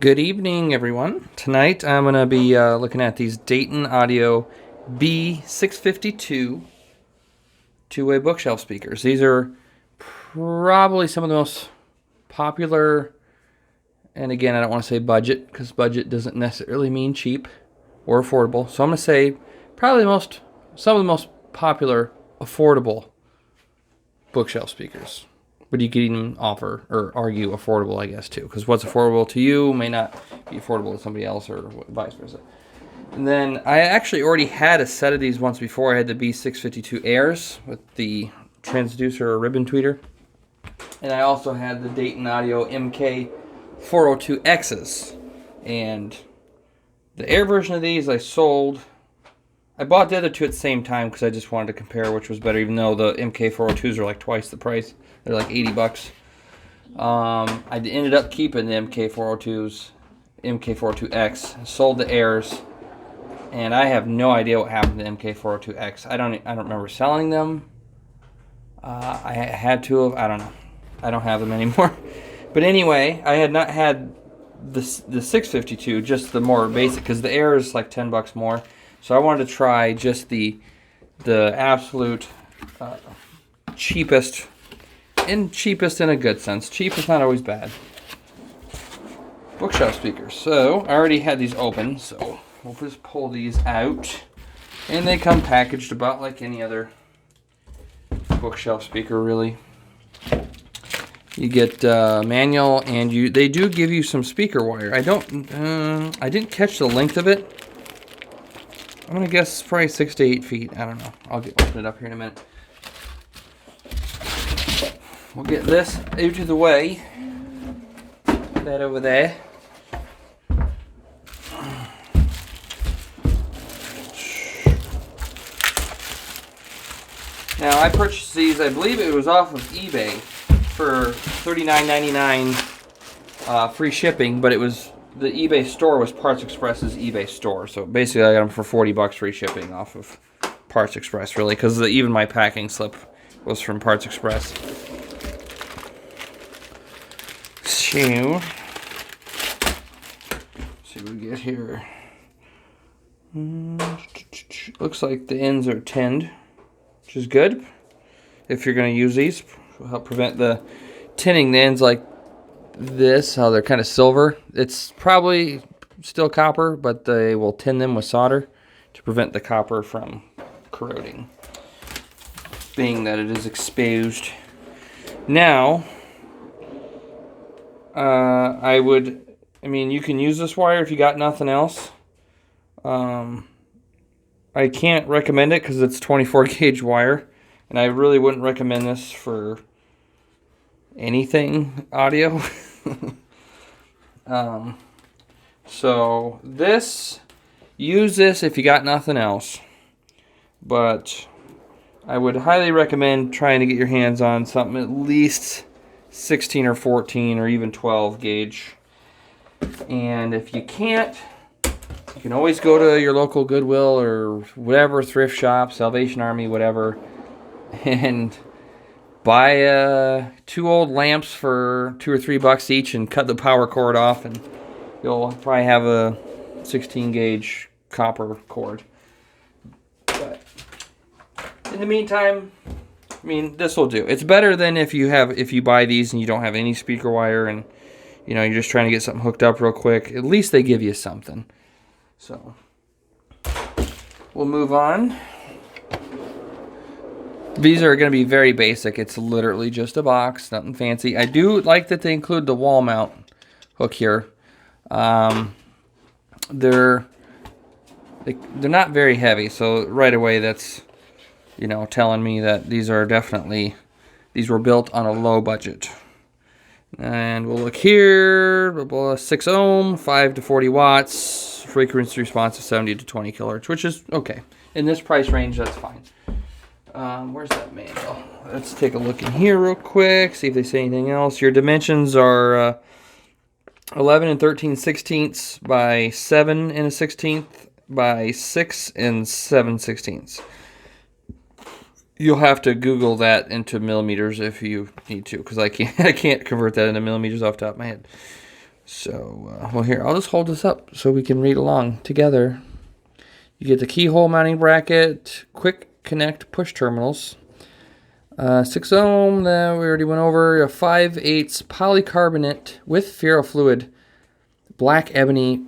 Good evening, everyone. Tonight I'm going to be looking at these Dayton Audio B652 two-way bookshelf speakers. These are probably some of the most popular, and again, I don't want to say budget, because budget doesn't necessarily mean cheap or affordable. So I'm going to say probably some of the most popular, affordable bookshelf speakers. But you could even offer or argue affordable, I guess, too. Because what's affordable to you may not be affordable to somebody else, or vice versa. And then I actually already had a set of these once before. I had the B652 Airs with the transducer or ribbon tweeter. And I also had the Dayton Audio MK402Xs. And the Air version of these I sold. I bought the other two at the same time because I just wanted to compare which was better, even though the MK402s are like twice the price. They're like $80. I ended up keeping the MK402s, MK402X, sold the Airs, and I have no idea what happened to the MK402X. I don't remember selling them. I had to have. I don't know. I don't have them anymore. But anyway, I had not had the 652, just the more basic, because the Air is like $10 more. So I wanted to try just the absolute cheapest. And cheapest in a good sense. Cheap is not always bad. Bookshelf speakers. So, I already had these open, so we'll just pull these out. And they come packaged about like any other bookshelf speaker, really. You get manual, and they do give you some speaker wire. I didn't catch the length of it. I'm going to guess probably 6 to 8 feet. I don't know. I'll open it up here in a minute. We'll get this out of the way. Put that over there. Now, I purchased these, I believe it was off of eBay for $39.99 free shipping, but it was the eBay store was Parts Express's eBay store. So basically, I got them for $40 free shipping off of Parts Express, really, because even my packing slip was from Parts Express. So, let's see what we get here. Looks like the ends are tinned, which is good. If you're going to use these, it'll help prevent the tinning the ends like this, how they're kind of silver. It's probably still copper, but they will tin them with solder to prevent the copper from corroding, being that it is exposed. Now, you can use this wire if you got nothing else. I can't recommend it because it's 24 gauge wire, and I really wouldn't recommend this for anything audio. So use this if you got nothing else, but I would highly recommend trying to get your hands on something at least 16 or 14 or even 12 gauge. And if you can't, you can always go to your local Goodwill or whatever, thrift shop, Salvation Army, whatever, and buy 2 old lamps for $2 or $3 each and cut the power cord off, and you'll probably have a 16 gauge copper cord. But in the meantime, this will do. It's better than if you buy these and you don't have any speaker wire, and you're just trying to get something hooked up real quick. At least they give you something. So we'll move on. These are going to be very basic. It's literally just a box, nothing fancy. I do like that they include the wall mount hook here. They're not very heavy, so right away that's telling me that these were built on a low budget. And we'll look here, 6 ohm, 5 to 40 watts, frequency response of 70 to 20 kilohertz, which is okay. In this price range, that's fine. Where's that manual? Let's take a look in here real quick, see if they say anything else. Your dimensions are 11 and 13/16 by 7 and a 16th by 6 and 7/16. You'll have to Google that into millimeters if you need to, because I can't convert that into millimeters off the top of my head. So, well, here, I'll just hold this up so we can read along together. You get the keyhole mounting bracket, quick connect push terminals, 6 ohm that we already went over, a 5/8 polycarbonate with ferrofluid, black ebony,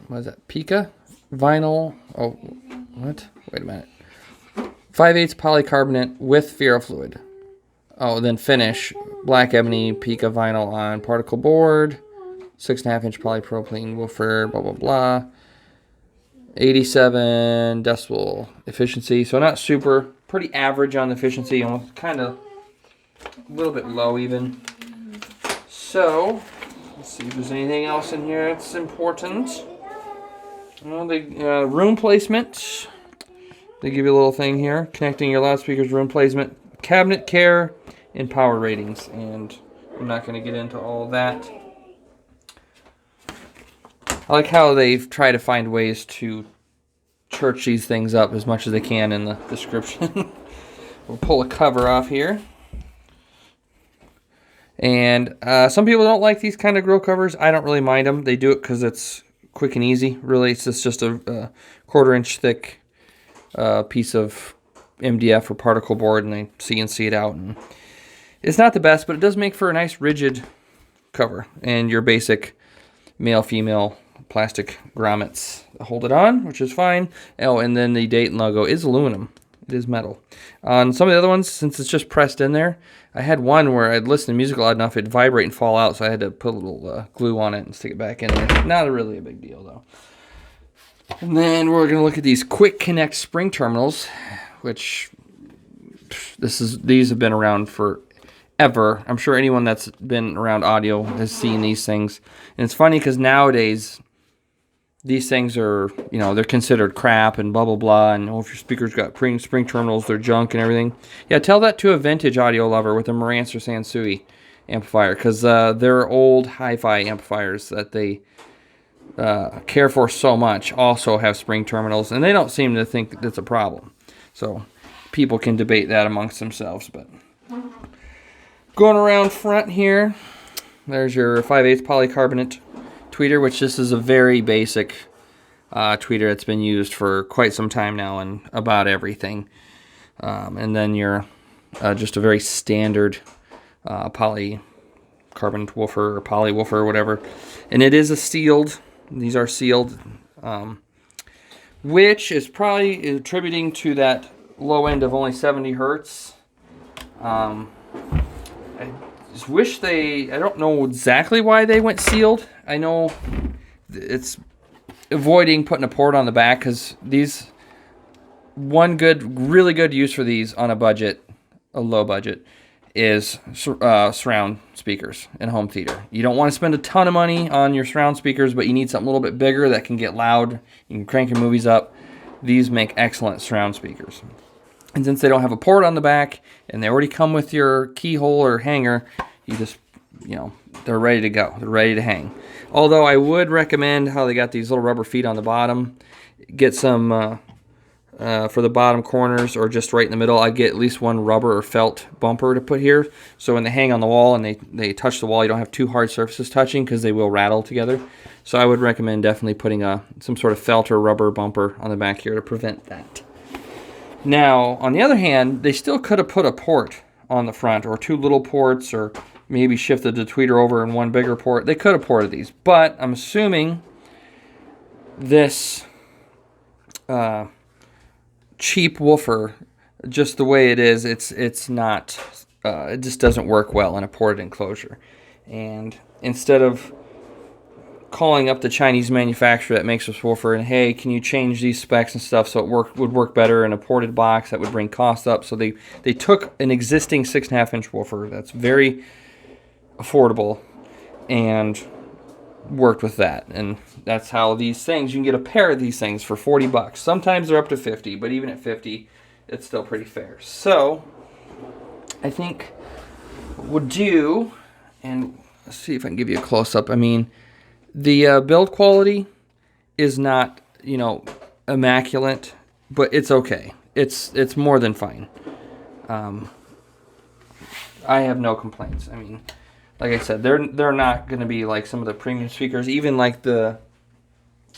what is that, pica? Vinyl, oh, what? Wait a minute. 5/8 polycarbonate with ferrofluid. Oh, then finish, black ebony, pica vinyl on particle board, 6.5-inch polypropylene woofer, blah, blah, blah. 87 decibel efficiency, so not super, pretty average on the efficiency, almost kind of a little bit low even. So, let's see if there's anything else in here that's important. Well, the room placement. They give you a little thing here, connecting your loudspeakers, room placement, cabinet care, and power ratings. And I'm not going to get into all that. I like how they've tried to find ways to church these things up as much as they can in the description. We'll pull a cover off here. And some people don't like these kind of grill covers. I don't really mind them. They do it because it's quick and easy. Really, it's just a 1/4-inch thick piece of MDF or particle board, and they CNC it out. And it's not the best, but it does make for a nice rigid cover. And your basic male-female plastic grommets hold it on, which is fine. Oh, and then the Dayton logo is aluminum. It is metal. On some of the other ones, since it's just pressed in there, I had one where I'd listen to music loud enough, it'd vibrate and fall out, so I had to put a little glue on it and stick it back in there. Not really a big deal, though. And then we're going to look at these quick connect spring terminals, which these have been around forever. I'm sure anyone that's been around audio has seen these things. And it's funny because nowadays these things are, they're considered crap and blah, blah, blah. And if your speaker's got spring terminals, they're junk and everything. Yeah, tell that to a vintage audio lover with a Marantz or Sansui amplifier, because they're old hi-fi amplifiers that they care for so much also have spring terminals, and they don't seem to think that's a problem. So people can debate that amongst themselves. But going around front here, there's your 5/8 polycarbonate tweeter, which this is a very basic tweeter that's been used for quite some time now and about everything. And then your just a very standard polycarbonate woofer or poly woofer or whatever. And it is a sealed. These are sealed, which is probably attributing to that low end of only 70 hertz. I just wish I don't know exactly why they went sealed. I know it's avoiding putting a port on the back, because really good use for these on a low budget, is surround speakers in home theater. You don't want to spend a ton of money on your surround speakers, but you need something a little bit bigger that can get loud. You can crank your movies up. These make excellent surround speakers. And since they don't have a port on the back, and they already come with your keyhole or hanger, you just, they're ready to go. They're ready to hang. Although I would recommend how they got these little rubber feet on the bottom. Get some for the bottom corners, or just right in the middle. I get at least one rubber or felt bumper to put here, so when they hang on the wall and they touch the wall, you don't have two hard surfaces touching, because they will rattle together. So I would recommend definitely putting some sort of felt or rubber bumper on the back here to prevent that. Now, on the other hand, they still could have put a port on the front, or two little ports, or maybe shifted the tweeter over in one bigger port. They could have ported these, but I'm assuming this cheap woofer, just the way it is, it's not, it just doesn't work well in a ported enclosure. And instead of calling up the Chinese manufacturer that makes this woofer and, hey, can you change these specs and stuff so it would work better in a ported box, that would bring costs up. So they took an existing 6.5-inch woofer that's very affordable and worked with that. And that's how these things, you can get a pair of these things for $40. Sometimes they're up to 50, but even at 50, it's still pretty fair. So I think what we'll do, and let's see if I can give you a close-up. I mean, the build quality is not, immaculate, but it's okay. It's more than fine. I have no complaints. I mean, like I said, they're not going to be like some of the premium speakers, even like the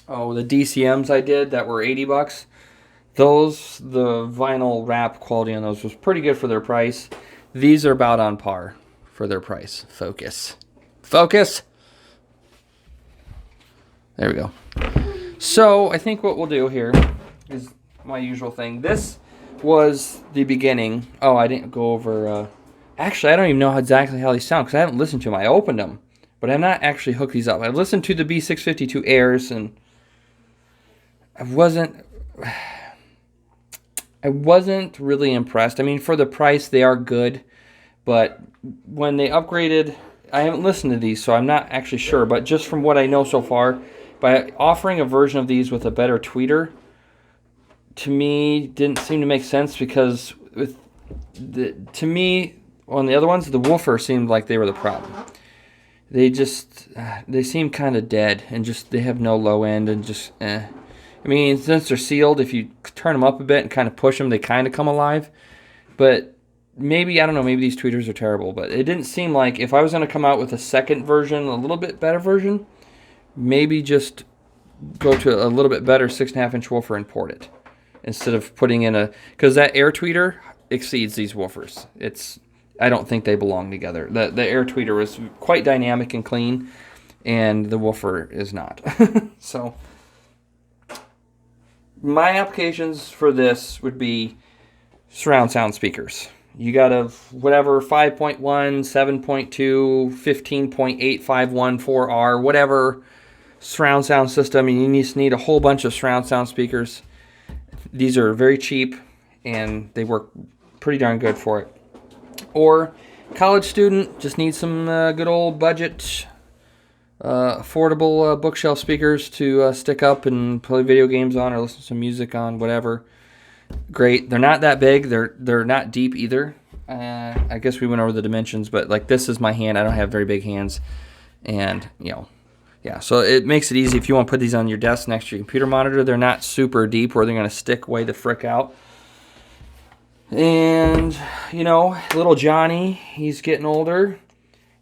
DCMs I did that were $80. Those, the vinyl wrap quality on those was pretty good for their price. These are about on par for their price. Focus. There we go. So I think what we'll do here is my usual thing. This was the beginning. Oh, I didn't go over... actually, I don't even know exactly how these sound because I haven't listened to them. I opened them, but I've not actually hooked these up. I listened to the B652 Airs, and I wasn't really impressed. I mean, for the price, they are good, but when they upgraded... I haven't listened to these, so I'm not actually sure, but just from what I know so far, by offering a version of these with a better tweeter, to me, didn't seem to make sense because to me, on the other ones, the woofer seemed like they were the problem. They seem kind of dead and they have no low end and just I mean, since they're sealed, if you turn them up a bit and kind of push them, they kind of come alive. But maybe, I don't know, maybe these tweeters are terrible, but it didn't seem like if I was going to come out with a second version, a little bit better version, maybe just go to a little bit better 6.5-inch woofer and port it instead of putting in because that air tweeter exceeds these woofers. I don't think they belong together. The air tweeter is quite dynamic and clean, and the woofer is not. So my applications for this would be surround sound speakers. You got whatever 5.1, 7.2, 15.8, 4R, whatever surround sound system, and you just need a whole bunch of surround sound speakers. These are very cheap, and they work pretty darn good for it. Or college student just needs some good old budget, affordable bookshelf speakers to stick up and play video games on or listen to some music on, whatever. Great. They're not that big. They're not deep either. I guess we went over the dimensions, but like this is my hand. I don't have very big hands, and yeah. So it makes it easy if you want to put these on your desk next to your computer monitor. They're not super deep, or they're going to stick way the frick out. And little Johnny, he's getting older.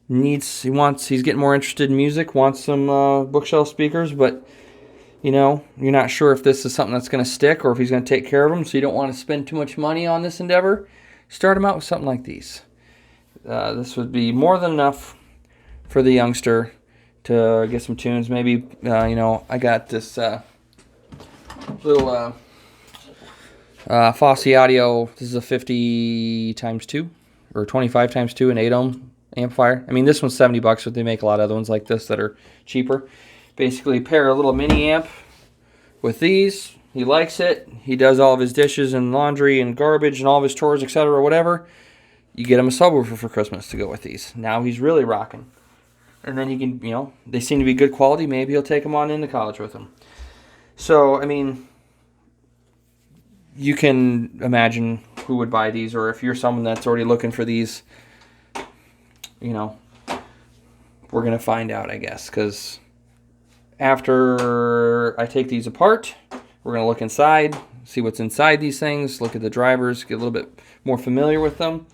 He's getting more interested in music. Wants some bookshelf speakers, but you're not sure if this is something that's going to stick or if he's going to take care of them, so you don't want to spend too much money on this endeavor. Start him out with something like these. This would be more than enough for the youngster to get some tunes. Maybe, I got this little Fosse Audio. This is a 50x2 or 25x2, an 8-ohm amplifier. I mean, this one's $70, but they make a lot of other ones like this that are cheaper. Basically pair a little mini amp with these. He likes it. He does all of his dishes and laundry and garbage and all of his chores, etc., whatever. You get him a subwoofer for Christmas to go with these. Now he's really rocking. And then he can, they seem to be good quality. Maybe he'll take them on into college with him. So, I mean, you can imagine who would buy these, or if you're someone that's already looking for these, we're going to find out, I guess, because after I take these apart, we're going to look inside, see what's inside these things, look at the drivers, get a little bit more familiar with them.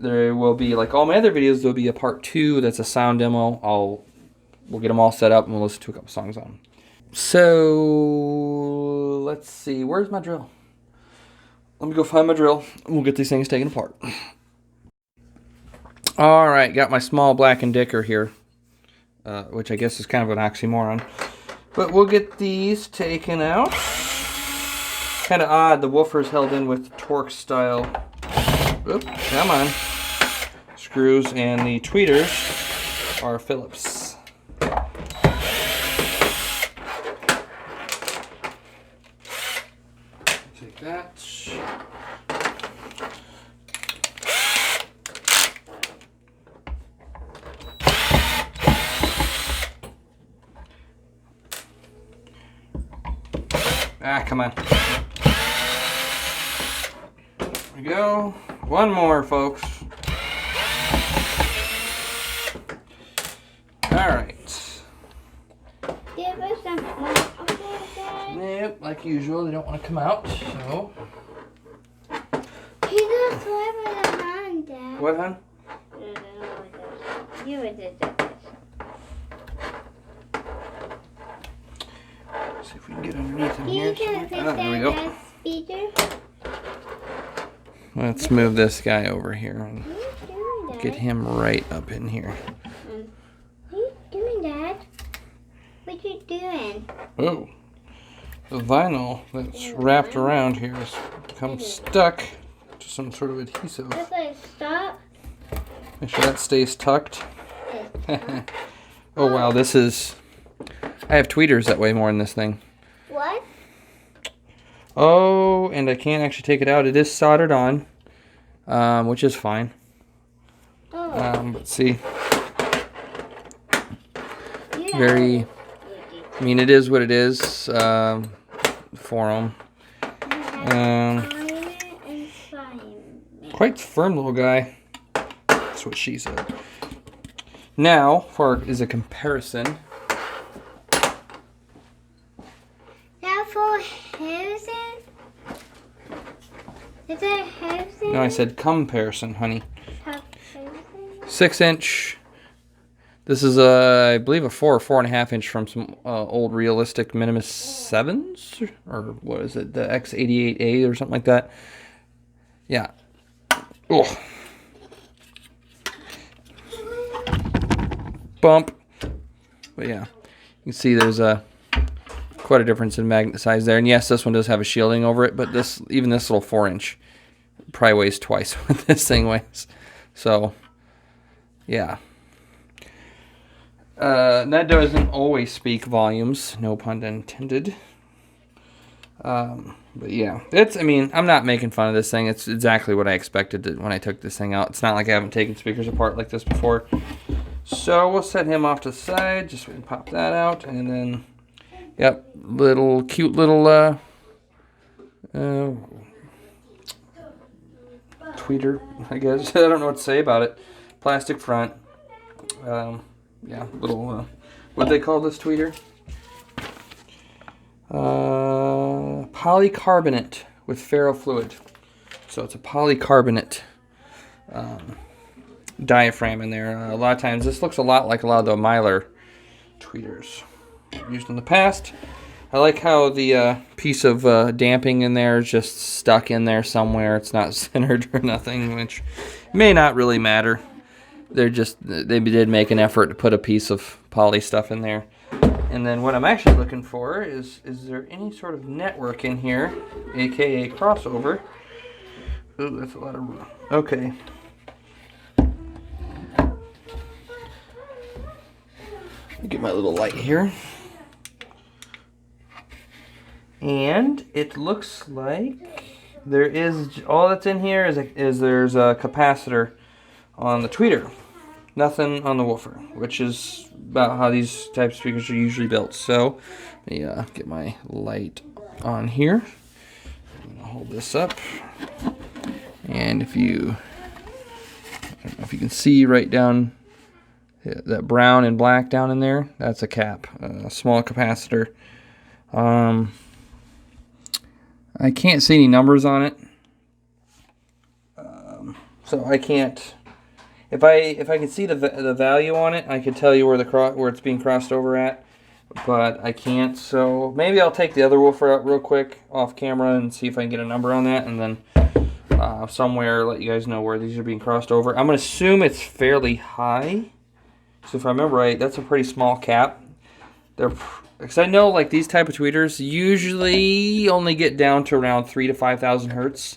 There will be, like all my other videos, there'll be a part 2 that's a sound demo. We'll get them all set up and we'll listen to a couple songs on them. So, let's see. Where's my drill? Let me go find my drill and we'll get these things taken apart. Alright, got my small Black & Decker here. Which I guess is kind of an oxymoron. But we'll get these taken out. Kind of odd, the woofer's held in with Torx style. Oop, come on. Screws, and the tweeters are Phillips. Take that. Come on. There we go. One more, folks. Alright. Nope, like usual, they don't want to come out, so. What, hon? You did this. See if we can get underneath him here. There we go. Let's move this guy over here and get him right up in here. What are you doing, Dad? What are you doing? Oh, the vinyl that's wrapped around here has become stuck to some sort of adhesive. Stop. Make sure that stays tucked. Oh wow, this is... I have tweeters that weigh more than this thing. What? Oh, and I can't actually take it out. It is soldered on, which is fine. Oh. Let's see. Very... I mean, it is what it is for them. Quite firm little guy. That's what she said. Now, for is a comparison. Now for Harrison? Is it Harrison? No, I said comparison, honey. Harrison? 6-inch. This is I believe a 4 or 4.5 inch from some old realistic Minimus 7s, or what is it, the X88A or something like that. Yeah. Oh. Bump. But yeah, you can see there's quite a difference in magnet size there. And yes, this one does have a shielding over it, but even this little 4-inch probably weighs twice what this thing weighs. So, yeah. That doesn't always speak volumes, no pun intended. But yeah, I mean, I'm not making fun of this thing. It's exactly what I expected when I took this thing out. It's not like I haven't taken speakers apart like this before. So we'll set him off to the side, just so we can pop that out, and then, yep, cute little, tweeter, I guess. I don't know what to say about it. Plastic front. Yeah, little, what do they call this tweeter? Polycarbonate with ferrofluid. So it's a polycarbonate diaphragm in there. A lot of times, this looks a lot like a lot of the Mylar tweeters used in the past. I like how the piece of damping in there is just stuck in there somewhere. It's not centered or nothing, which may not really matter. They did make an effort to put a piece of poly stuff in there. And then what I'm actually looking for is there any sort of network in here, aka crossover? Ooh, that's a lot of... Okay. Get my little light here. And it looks like there is... All that's in here is there's a capacitor on the tweeter. Nothing on the woofer, which is about how these type of speakers are usually built. So, let me get my light on here. I'm gonna hold this up, and I don't know if you can see right down that brown and black down in there. That's a cap, a small capacitor. I can't see any numbers on it, so I can't. If I could see the value on it, I could tell you where it's being crossed over at, but I can't. So maybe I'll take the other woofer out real quick off camera and see if I can get a number on that, and then somewhere let you guys know where these are being crossed over. I'm gonna assume it's fairly high. So if I remember right, that's a pretty small cap. Because I know like these type of tweeters usually only get down to around 3,000 to 5,000 hertz.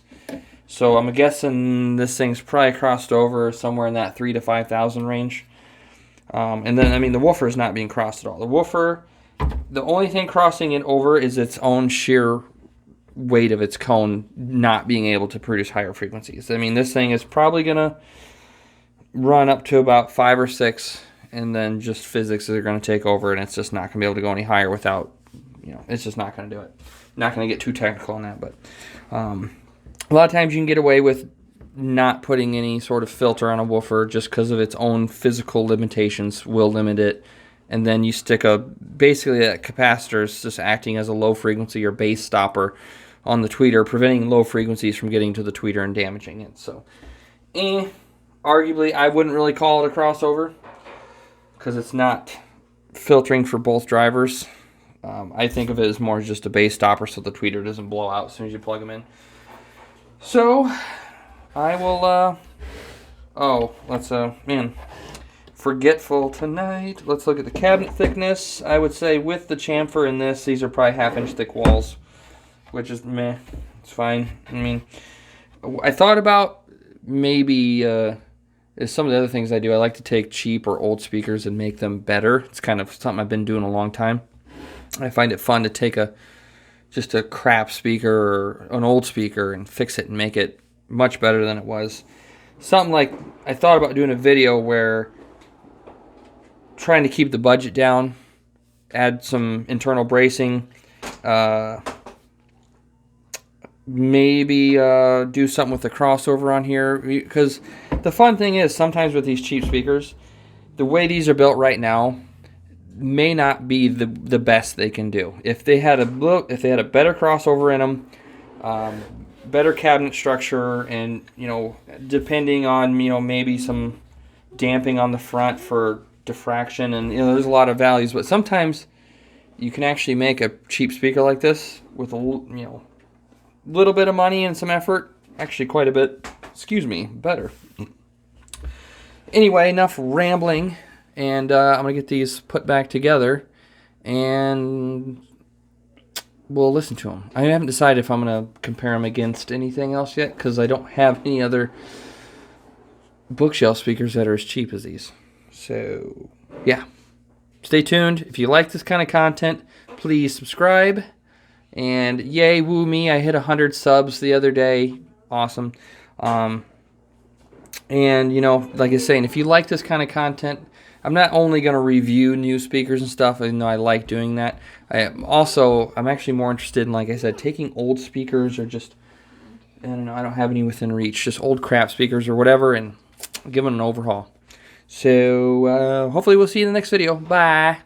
So I'm guessing this thing's probably crossed over somewhere in that 3,000 to 5,000 range. And then, I mean, the woofer is not being crossed at all. The woofer, the only thing crossing it over is its own sheer weight of its cone not being able to produce higher frequencies. I mean, this thing is probably going to run up to about 5 or 6, and then just physics are going to take over, and it's just not going to be able to go any higher without, it's just not going to do it. Not going to get too technical on that, but... a lot of times you can get away with not putting any sort of filter on a woofer just because of its own physical limitations will limit it. And then you stick basically that capacitor is just acting as a low frequency or bass stopper on the tweeter, preventing low frequencies from getting to the tweeter and damaging it. So, arguably, I wouldn't really call it a crossover because it's not filtering for both drivers. I think of it as more just a base stopper so the tweeter doesn't blow out as soon as you plug them in. So, I will, forgetful tonight. Let's look at the cabinet thickness. I would say with the chamfer in this, these are probably 1/2 inch thick walls, which is meh. It's fine. I mean, I thought about maybe some of the other things I do. I like to take cheap or old speakers and make them better. It's kind of something I've been doing a long time. I find it fun to take just a crap speaker or an old speaker and fix it and make it much better than it was. Something like, I thought about doing a video where trying to keep the budget down, add some internal bracing, maybe do something with the crossover on here. Because the fun thing is, sometimes with these cheap speakers, the way these are built right now may not be the best they can do. If they had a better crossover in them, better cabinet structure, and depending on maybe some damping on the front for diffraction, and there's a lot of values, but sometimes you can actually make a cheap speaker like this with a little bit of money and some effort, actually quite a bit, better. Anyway, enough rambling, and I'm gonna get these put back together and we'll listen to them. I haven't decided if I'm gonna compare them against anything else yet, because I don't have any other bookshelf speakers that are as cheap as these. So, yeah. Stay tuned. If you like this kind of content, please subscribe. And yay, woo me, I hit 100 subs the other day. Awesome. And, like I was saying, if you like this kind of content, I'm not only going to review new speakers and stuff, even though I like doing that. I'm actually more interested in, like I said, taking old speakers or just, I don't know, I don't have any within reach, just old crap speakers or whatever, and give them an overhaul. So, hopefully we'll see you in the next video. Bye.